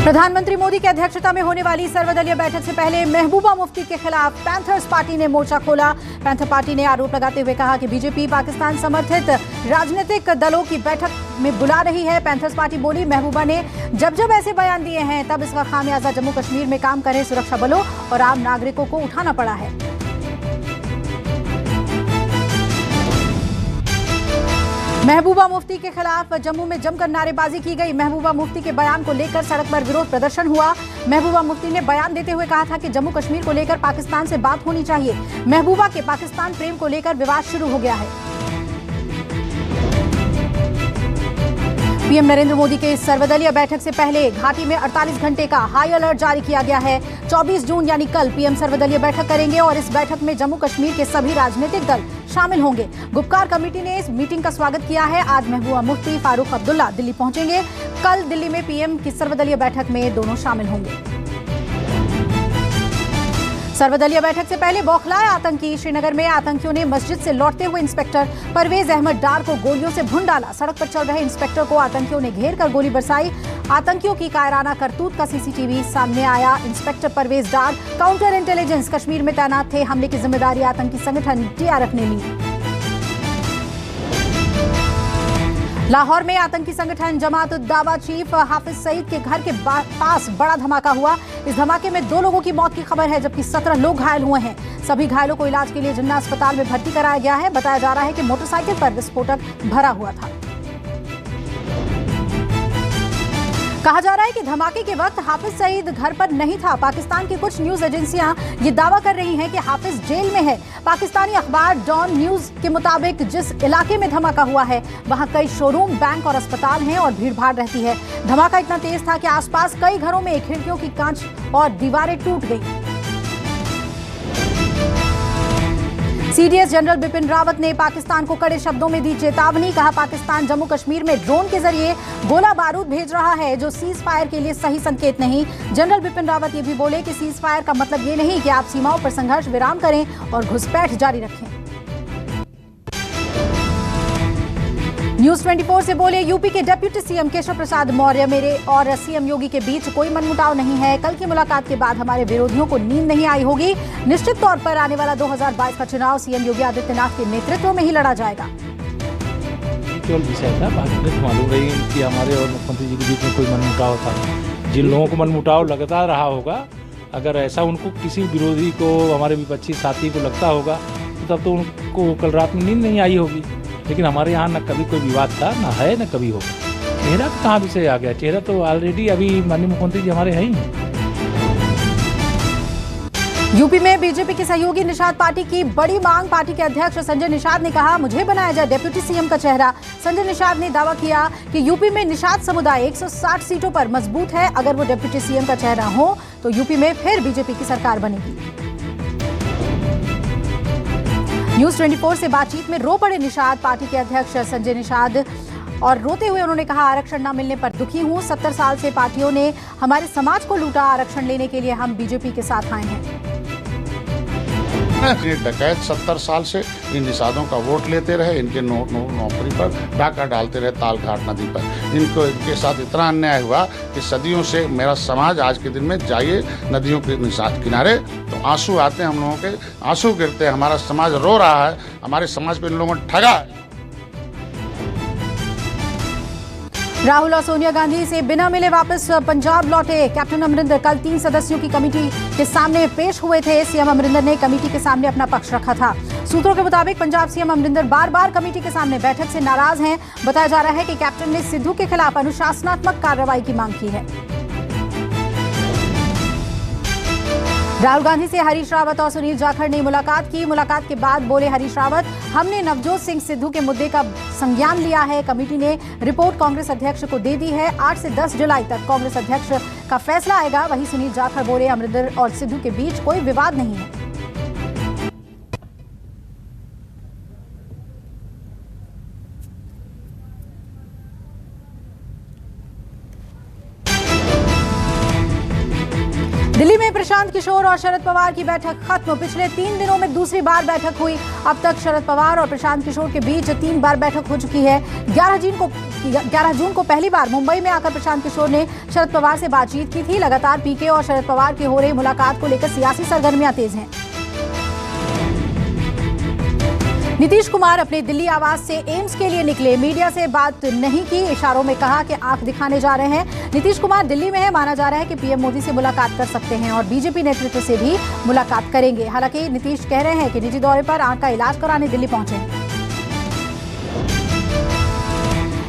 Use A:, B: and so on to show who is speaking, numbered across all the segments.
A: प्रधानमंत्री मोदी की अध्यक्षता में होने वाली सर्वदलीय बैठक से पहले महबूबा मुफ्ती के खिलाफ पैंथर्स पार्टी ने मोर्चा खोला। पैंथर पार्टी ने आरोप लगाते हुए कहा कि बीजेपी पाकिस्तान समर्थित राजनीतिक दलों की बैठक में बुला रही है। पैंथर्स पार्टी बोली, महबूबा ने जब जब ऐसे बयान दिए हैं तब इसका खामियाजा जम्मू कश्मीर में काम कर रहे सुरक्षा बलों और आम नागरिकों को उठाना पड़ा है। महबूबा मुफ्ती के खिलाफ जम्मू में जमकर नारेबाजी की गई। महबूबा मुफ्ती के बयान को लेकर सड़क पर विरोध प्रदर्शन हुआ। महबूबा मुफ्ती ने बयान देते हुए कहा था कि जम्मू कश्मीर को लेकर पाकिस्तान से बात होनी चाहिए। महबूबा के पाकिस्तान प्रेम को लेकर विवाद शुरू हो गया है। पीएम नरेंद्र मोदी के इस सर्वदलीय बैठक से पहले घाटी में 48 घंटे का हाई अलर्ट जारी किया गया है। 24 जून यानी कल पीएम सर्वदलीय बैठक करेंगे और इस बैठक में जम्मू कश्मीर के सभी राजनीतिक दल शामिल होंगे। गुपकार कमेटी ने इस मीटिंग का स्वागत किया है। आज महबूबा मुफ्ती, फारूक अब्दुल्ला दिल्ली पहुंचेंगे। कल दिल्ली में पीएम की सर्वदलीय बैठक में दोनों शामिल होंगे। सर्वदलीय बैठक से पहले बौखलाए आतंकी। श्रीनगर में आतंकियों ने मस्जिद से लौटते हुए इंस्पेक्टर परवेज अहमद डार को गोलियों से भून डाला। सड़क पर चल रहे इंस्पेक्टर को आतंकियों ने घेर कर गोली बरसाई। आतंकियों की कायराना करतूत का सीसीटीवी सामने आया। इंस्पेक्टर परवेज डार काउंटर इंटेलिजेंस कश्मीर में तैनात थे। हमले की जिम्मेदारी आतंकी संगठन टीआरएफ ने ली। लाहौर में आतंकी संगठन जमात उद दावा चीफ हाफिज सईद के घर के पास बड़ा धमाका हुआ। इस धमाके में 2 लोगों की मौत की खबर है, जबकि 17 लोग घायल हुए हैं। सभी घायलों को इलाज के लिए जिन्ना अस्पताल में भर्ती कराया गया है। बताया जा रहा है कि मोटरसाइकिल पर विस्फोटक भरा हुआ था। कहा जा रहा है कि धमाके के वक्त हाफिज सईद घर पर नहीं था। पाकिस्तान की कुछ न्यूज एजेंसियां ये दावा कर रही हैं कि हाफिज जेल में है। पाकिस्तानी अखबार डॉन न्यूज के मुताबिक जिस इलाके में धमाका हुआ है वहां कई शोरूम, बैंक और अस्पताल हैं और भीड़भाड़ रहती है। धमाका इतना तेज था कि आसपास कई घरों में खिड़कियों की कांच और दीवारें टूट गई। सीडीएस जनरल बिपिन रावत ने पाकिस्तान को कड़े शब्दों में दी चेतावनी। कहा, पाकिस्तान जम्मू कश्मीर में ड्रोन के जरिए गोला बारूद भेज रहा है, जो सीज फायर के लिए सही संकेत नहीं। जनरल बिपिन रावत ये भी बोले कि सीज फायर का मतलब ये नहीं कि आप सीमाओं पर संघर्ष विराम करें और घुसपैठ जारी रखें। न्यूज 24 से बोले, यूपी के डिप्टी सीएम केशव प्रसाद मौर्य, मेरे और सीएम योगी के बीच कोई मनमुटाव नहीं है। कल की मुलाकात के बाद हमारे विरोधियों को नींद नहीं आई होगी। निश्चित तौर पर आने वाला 2022 का चुनाव सीएम योगी आदित्यनाथ के नेतृत्व में ही लड़ा जाएगा।
B: केवल विषय था, बाकी मालूम रही कि हमारे और मुख्यमंत्री जी के बीच में कोई मनमुटाव था। जिन लोगों को मनमुटाव लगता रहा होगा, अगर ऐसा उनको किसी विरोधी को, हमारे विपक्षी साथी को लगता होगा तो तब तो उनको कल रात में नींद नहीं आई होगी। लेकिन हमारे यहाँ न कभी कोई विवाद था, न है, न कभी होगा। चेहरा कहाँ विषय आ गया? चेहरा तो ऑलरेडी अभी माननीय मुख्यमंत्री जी हमारे हैं ही।
A: यूपी में बीजेपी की सहयोगी निषाद पार्टी की बड़ी मांग। पार्टी के अध्यक्ष संजय निषाद ने कहा, मुझे बनाया जाए डिप्टी सीएम का चेहरा। संजय निषाद ने दावा किया कि यूपी में निषाद समुदाय 160 सीटों पर मजबूत है। अगर वो डिप्टी सीएम का चेहरा हो तो यूपी में फिर बीजेपी की सरकार बनेगी। न्यूज 24 से बातचीत में रो पड़े निषाद। पार्टी के अध्यक्ष संजय निषाद और रोते हुए उन्होंने कहा, आरक्षण न मिलने पर दुखी हूं। 70 साल से पार्टियों ने हमारे समाज को लूटा। आरक्षण लेने के लिए हम बीजेपी के साथ आए हैं।
C: ये डकैत 70 साल से इन निषादों का वोट लेते रहे, इनके नौकरी पर डाका डालते रहे तालघाट नदी पर। इनके साथ इतना अन्याय हुआ कि सदियों से मेरा समाज, आज के दिन में जाइए नदियों के किनारे तो आंसू आते हैं, हम लोगों के आंसू गिरते हैं। हमारा समाज रो रहा है, हमारे समाज को इन लोगों ने ठगा है।
A: राहुल और सोनिया गांधी से बिना मिले वापस पंजाब लौटे कैप्टन अमरिंदर कल 3 सदस्यों की कमेटी के सामने पेश हुए थे। सीएम अमरिंदर ने कमेटी के सामने अपना पक्ष रखा था। सूत्रों के मुताबिक पंजाब सीएम अमरिंदर बार-बार कमेटी के सामने बैठक से नाराज हैं। बताया जा रहा है कि कैप्टन ने सिद्धू के खिलाफ अनुशासनात्मक कार्रवाई की मांग की है। राहुल गांधी से हरीश रावत और सुनील जाखड़ ने मुलाकात की। मुलाकात के बाद बोले हरीश रावत, हमने नवजोत सिंह सिद्धू के मुद्दे का संज्ञान लिया है। कमेटी ने रिपोर्ट कांग्रेस अध्यक्ष को दे दी है। 8 से 10 जुलाई तक कांग्रेस अध्यक्ष का फैसला आएगा। वहीं सुनील जाखड़ बोले, अमरिंदर और सिद्धू के बीच कोई विवाद नहीं है। दिल्ली में प्रशांत किशोर और शरद पवार की बैठक खत्म। पिछले 3 दिनों में दूसरी बार बैठक हुई। अब तक शरद पवार और प्रशांत किशोर के बीच 3 बार बैठक हो चुकी है। 11 जून को पहली बार मुंबई में आकर प्रशांत किशोर ने शरद पवार से बातचीत की थी। लगातार पीके और शरद पवार की हो रही मुलाकात को लेकर सियासी सरगर्मियां तेज हैं। नीतीश कुमार अपने दिल्ली आवास से एम्स के लिए निकले। मीडिया से बात नहीं की, इशारों में कहा कि आंख दिखाने जा रहे हैं। नीतीश कुमार दिल्ली में है। माना जा रहा है कि पीएम मोदी से मुलाकात कर सकते हैं और बीजेपी नेतृत्व से भी मुलाकात करेंगे। हालांकि नीतीश कह रहे हैं कि निजी दौरे पर आंख का इलाज कराने दिल्ली पहुंचे हैं।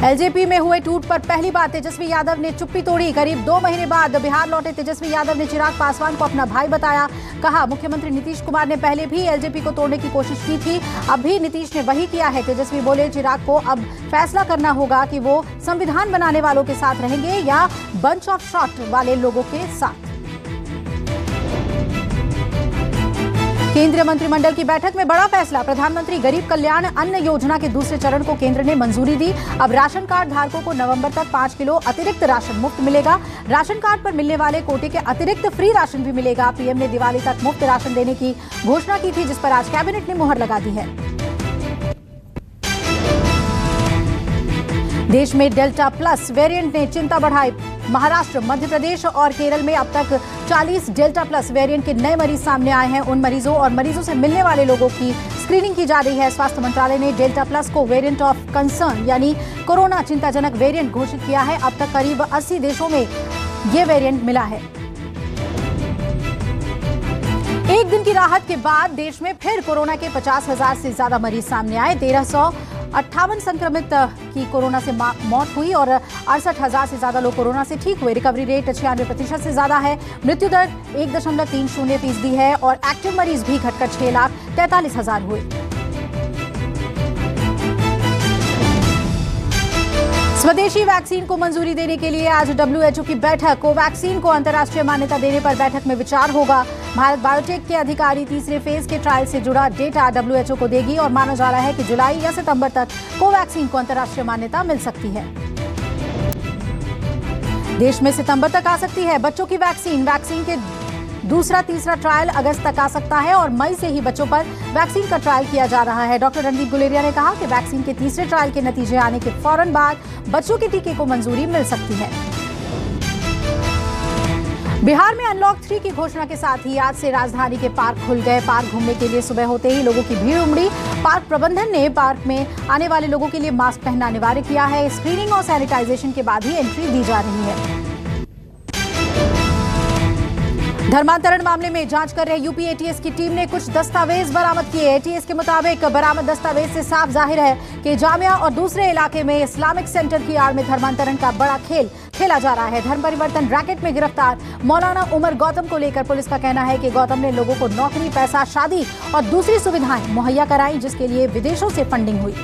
A: एलजेपी में हुए टूट पर पहली बार तेजस्वी यादव ने चुप्पी तोड़ी। करीब 2 महीने बाद बिहार लौटे तेजस्वी यादव ने चिराग पासवान को अपना भाई बताया। कहा, मुख्यमंत्री नीतीश कुमार ने पहले भी एलजेपी को तोड़ने की कोशिश की थी, अब भी नीतीश ने वही किया है। तेजस्वी बोले, चिराग को अब फैसला करना होगा कि वो संविधान बनाने वालों के साथ रहेंगे या बंच ऑफ शॉट वाले लोगों के साथ। केंद्रीय मंत्रिमंडल की बैठक में बड़ा फैसला। प्रधानमंत्री गरीब कल्याण अन्न योजना के दूसरे चरण को केंद्र ने मंजूरी दी। अब राशन कार्ड धारकों को नवंबर तक 5 किलो अतिरिक्त राशन मुफ्त मिलेगा। राशन कार्ड पर मिलने वाले कोटे के अतिरिक्त फ्री राशन भी मिलेगा। पीएम ने दिवाली तक मुफ्त राशन देने की घोषणा की थी, जिस पर आज कैबिनेट ने मुहर लगा दी है। देश में डेल्टा प्लस वेरिएंट ने चिंता बढ़ाई। महाराष्ट्र, मध्य प्रदेश और केरल में अब तक 40 डेल्टा प्लस वेरिएंट के नए मरीज सामने आए हैं। उन मरीजों और मरीजों से मिलने वाले लोगों की स्क्रीनिंग की जा रही है। स्वास्थ्य मंत्रालय ने डेल्टा प्लस को वेरिएंट ऑफ कंसर्न यानी कोरोना चिंताजनक वेरिएंट घोषित किया है। अब तक करीब 80 देशों में ये वेरिएंट मिला है। एक दिन की राहत के बाद देश में फिर कोरोना के 50,000 से ज्यादा मरीज सामने आए। 1358 संक्रमित की कोरोना से मौत हुई और 68,000 से ज्यादा लोग कोरोना से ठीक हुए। रिकवरी रेट 96% से ज्यादा है। मृत्यु दर 1.30% है और एक्टिव मरीज भी घटकर 6,43,000 हुए। स्वदेशी वैक्सीन को मंजूरी देने के लिए आज WHO की बैठक। कोवैक्सीन को अंतर्राष्ट्रीय मान्यता देने पर बैठक में विचार होगा। भारत बायोटेक के अधिकारी तीसरे फेज के ट्रायल से जुड़ा डेटा WHO को देगी और माना जा रहा है कि जुलाई या सितंबर तक कोवैक्सीन को अंतर्राष्ट्रीय मान्यता मिल सकती है। देश में सितंबर तक आ सकती है बच्चों की वैक्सीन के दूसरा तीसरा ट्रायल अगस्त तक आ सकता है और मई से ही बच्चों पर वैक्सीन का ट्रायल किया जा रहा है। डॉक्टर रणदीप गुलेरिया ने कहा कि वैक्सीन के तीसरे ट्रायल के नतीजे आने के फौरन बाद बच्चों के टीके को मंजूरी मिल सकती है। बिहार में अनलॉक 3 की घोषणा के साथ ही आज से राजधानी के पार्क खुल गए। पार्क घूमने के लिए सुबह होते ही लोगों की भीड़ उमड़ी। पार्क प्रबंधन ने पार्क में आने वाले लोगों के लिए मास्क पहनना अनिवार्य किया है। स्क्रीनिंग और सैनिटाइजेशन के बाद ही एंट्री दी जा रही है। धर्मांतरण मामले में जांच कर रहे यूपी एटीएस की टीम ने कुछ दस्तावेज बरामद किए। एटीएस के मुताबिक बरामद दस्तावेज से साफ जाहिर है कि जामिया और दूसरे इलाके में इस्लामिक सेंटर की आड़ में धर्मांतरण का बड़ा खेल खेला जा रहा है। धर्म परिवर्तन रैकेट में गिरफ्तार मौलाना उमर गौतम को लेकर पुलिस का कहना है कि गौतम ने लोगों को नौकरी, पैसा, शादी और दूसरी सुविधाएं मुहैया कराई, जिसके लिए विदेशों से फंडिंग हुई।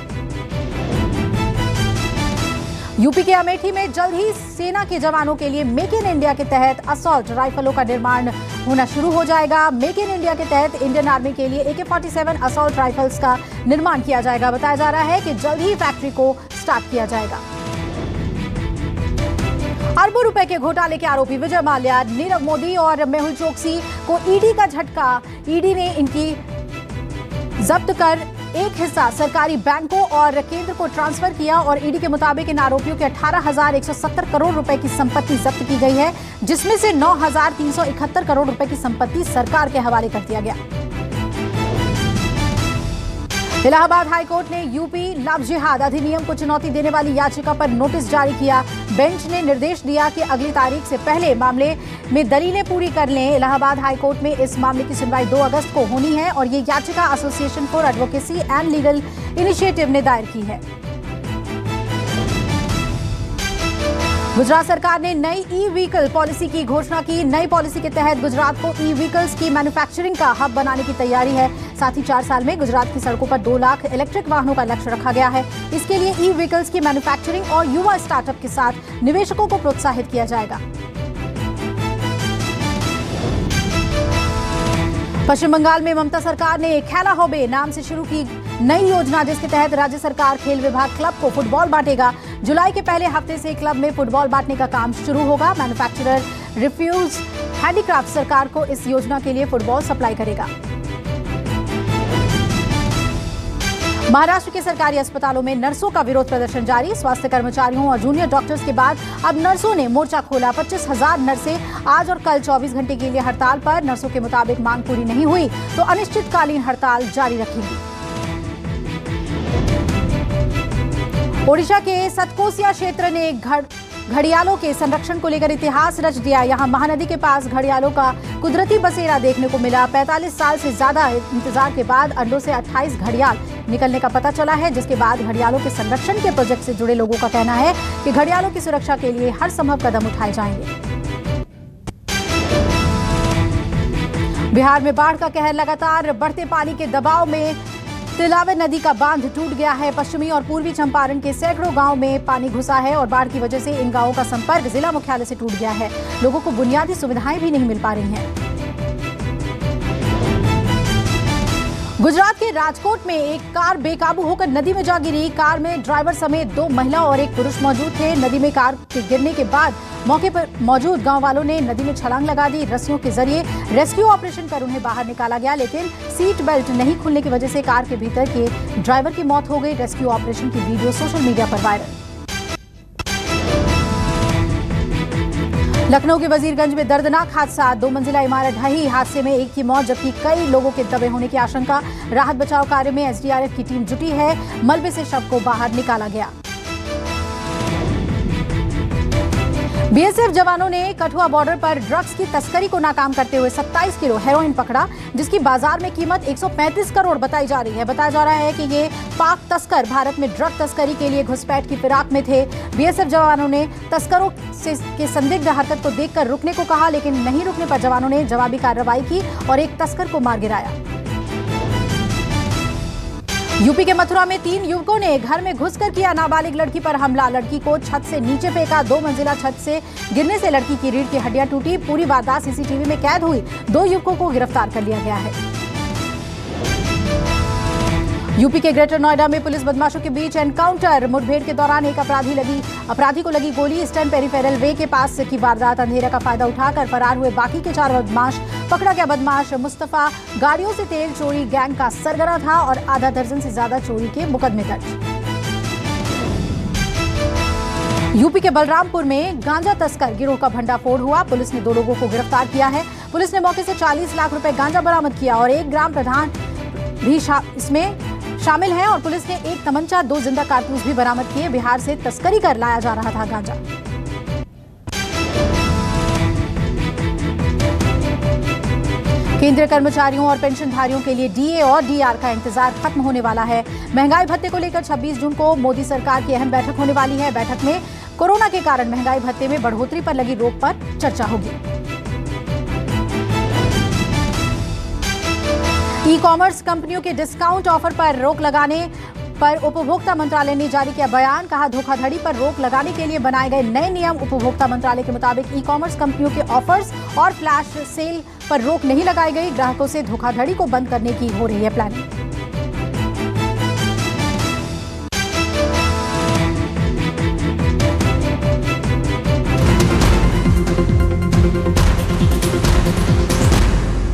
A: यूपी के अमेठी में जल्द ही सेना के जवानों के लिए मेक इन इंडिया के तहत असॉल्ट राइफलों का निर्माण होना शुरू हो जाएगा। मेक इन इंडिया के तहत इंडियन आर्मी के लिए AK-47 असॉल्ट राइफल्स का निर्माण किया जाएगा। बताया जा रहा है कि जल्द ही फैक्ट्री को स्टार्ट किया जाएगा। अरबों रुपए के घोटाले के आरोपी विजय माल्या, नीरव मोदी और मेहुल चोकसी को ईडी का झटका। ईडी ने इनकी जब्त कर एक हिस्सा सरकारी बैंकों और केंद्र को ट्रांसफर किया और ईडी के मुताबिक इन आरोपियों के 18,170 करोड़ रुपए की संपत्ति जब्त की गई है, जिसमें से 9,371 करोड़ रुपए की संपत्ति सरकार के हवाले कर दिया गया। इलाहाबाद हाईकोर्ट ने यूपी लव जिहाद अधिनियम को चुनौती देने वाली याचिका पर नोटिस जारी किया। बेंच ने निर्देश दिया कि अगली तारीख से पहले मामले में दलीलें पूरी कर लें। इलाहाबाद हाईकोर्ट में इस मामले की सुनवाई 2 अगस्त को होनी है और ये याचिका association for advocacy and legal initiative ने दायर की है। गुजरात सरकार ने नई ई व्हीकल पॉलिसी की घोषणा की। नई पॉलिसी के तहत गुजरात को ई व्हीकल्स की मैन्युफैक्चरिंग का हब बनाने की तैयारी है। साथ ही 4 साल में गुजरात की सड़कों पर 2 लाख इलेक्ट्रिक वाहनों का लक्ष्य रखा गया है। इसके लिए ई व्हीकल्स की मैन्युफैक्चरिंग और युवा स्टार्टअप के साथ निवेशकों को प्रोत्साहित किया जाएगा। पश्चिम बंगाल में ममता सरकार ने खेला होबे नाम से शुरू की नई योजना, जिसके तहत राज्य सरकार खेल विभाग क्लब को फुटबॉल बांटेगा। जुलाई के पहले हफ्ते से क्लब में फुटबॉल बांटने का काम शुरू होगा। मैन्युफैक्चरर रिफ्यूज हैंडीक्राफ्ट सरकार को इस योजना के लिए फुटबॉल सप्लाई करेगा। महाराष्ट्र के सरकारी अस्पतालों में नर्सों का विरोध प्रदर्शन जारी। स्वास्थ्य कर्मचारियों और जूनियर डॉक्टर्स के बाद अब नर्सों ने मोर्चा खोला। 25,000 नर्सें आज और कल 24 घंटे के लिए हड़ताल पर। नर्सों के मुताबिक मांग पूरी नहीं हुई तो अनिश्चितकालीन हड़ताल जारी रखेंगी। ओडिशा के सतकोसिया क्षेत्र ने घड़ियालों के संरक्षण को लेकर इतिहास रच दिया। यहां महानदी के पास घड़ियालों का कुदरती बसेरा देखने को मिला। 45 साल से ज्यादा इंतजार के बाद अंडों से 28 घड़ियाल निकलने का पता चला है, जिसके बाद घड़ियालों के संरक्षण के प्रोजेक्ट से जुड़े लोगों का कहना है कि घड़ियालों की सुरक्षा के लिए हर संभव कदम उठाए जाएंगे। बिहार में बाढ़ का कहर लगातार बढ़ते पानी के दबाव में तिलावे नदी का बांध टूट गया है। पश्चिमी और पूर्वी चंपारण के सैकड़ों गांव में पानी घुसा है और बाढ़ की वजह से इन गांवों का संपर्क जिला मुख्यालय से टूट गया है। लोगों को बुनियादी सुविधाएं भी नहीं मिल पा रही हैं। गुजरात के राजकोट में एक कार बेकाबू होकर नदी में जा गिरी। कार में ड्राइवर समेत 2 महिला और 1 पुरुष मौजूद थे। नदी में कार के गिरने के बाद मौके पर मौजूद गांव वालों ने नदी में छलांग लगा दी। रस्सियों के जरिए रेस्क्यू ऑपरेशन कर उन्हें बाहर निकाला गया, लेकिन सीट बेल्ट नहीं खुलने की वजह से कार के भीतर के ड्राइवर की मौत हो गई। रेस्क्यू ऑपरेशन की वीडियो सोशल मीडिया पर वायरल। लखनऊ के वजीरगंज में दर्दनाक हादसा। 2 मंजिला इमारत ढही। हादसे में एक की मौत जबकि कई लोगों के दबे होने की आशंका। राहत बचाव कार्य में एसडीआरएफ की टीम जुटी है। मलबे से शव को बाहर निकाला गया। बीएसएफ जवानों ने कठुआ बॉर्डर पर ड्रग्स की तस्करी को नाकाम करते हुए 27 किलो हेरोइन पकड़ा, जिसकी बाजार में कीमत 135 करोड़ बताई जा रही है। बताया जा रहा है कि ये पाक तस्कर भारत में ड्रग तस्करी के लिए घुसपैठ की फिराक में थे। बीएसएफ जवानों ने तस्करों के संदिग्ध हरकत को देखकर रुकने को कहा, लेकिन नहीं रुकने पर जवानों ने जवाबी कार्रवाई की और एक तस्कर को मार गिराया। यूपी के मथुरा में 3 युवकों ने घर में घुसकर किया नाबालिग लड़की पर हमला। लड़की को छत से नीचे फेंका। 2 मंजिला छत से गिरने से लड़की की रीढ़ की हड्डियां टूटी। पूरी वारदात सीसीटीवी में कैद हुई। 2 युवकों को गिरफ्तार कर लिया गया है। यूपी के ग्रेटर नोएडा में पुलिस बदमाशों के बीच एनकाउंटर। मुठभेड़ के दौरान एक अपराधी को लगी गोली। ईस्टर्न पेरिफेरल वे के पास की वारदात। अंधेरा का फायदा उठाकर फरार हुए बाकी के 4 बदमाश। पकड़ा गया बदमाश मुस्तफा गाड़ियों से तेल चोरी गैंग का सरगना था और आधा दर्जन से ज्यादा चोरी के मुकदमे दर्ज। यूपी के बलरामपुर में गांजा तस्कर गिरोह का भंडाफोड़ हुआ। पुलिस ने 2 लोगों को गिरफ्तार किया है। पुलिस ने मौके से 40 लाख रुपए गांजा बरामद किया और 1 ग्राम प्रधान भी इसमें शामिल है और पुलिस ने 1 तमंचा 2 जिंदा कारतूस भी बरामद किए। बिहार से तस्करी कर लाया जा रहा था गांजा। केंद्रीय कर्मचारियों और पेंशनधारियों के लिए डीए और डीआर का इंतजार खत्म होने वाला है। महंगाई भत्ते को लेकर 26 जून को मोदी सरकार की अहम बैठक होने वाली है। बैठक में कोरोना के कारण महंगाई भत्ते में बढ़ोतरी पर लगी रोक पर चर्चा होगी। ई कॉमर्स कंपनियों के डिस्काउंट ऑफर पर रोक लगाने पर उपभोक्ता मंत्रालय ने जारी किया बयान। कहा, धोखाधड़ी पर रोक लगाने के लिए बनाए गए नए नियम। उपभोक्ता मंत्रालय के मुताबिक ई कॉमर्स कंपनियों के ऑफर्स और फ्लैश सेल पर रोक नहीं लगाई गई। ग्राहकों से धोखाधड़ी को बंद करने की हो रही है प्लानिंग।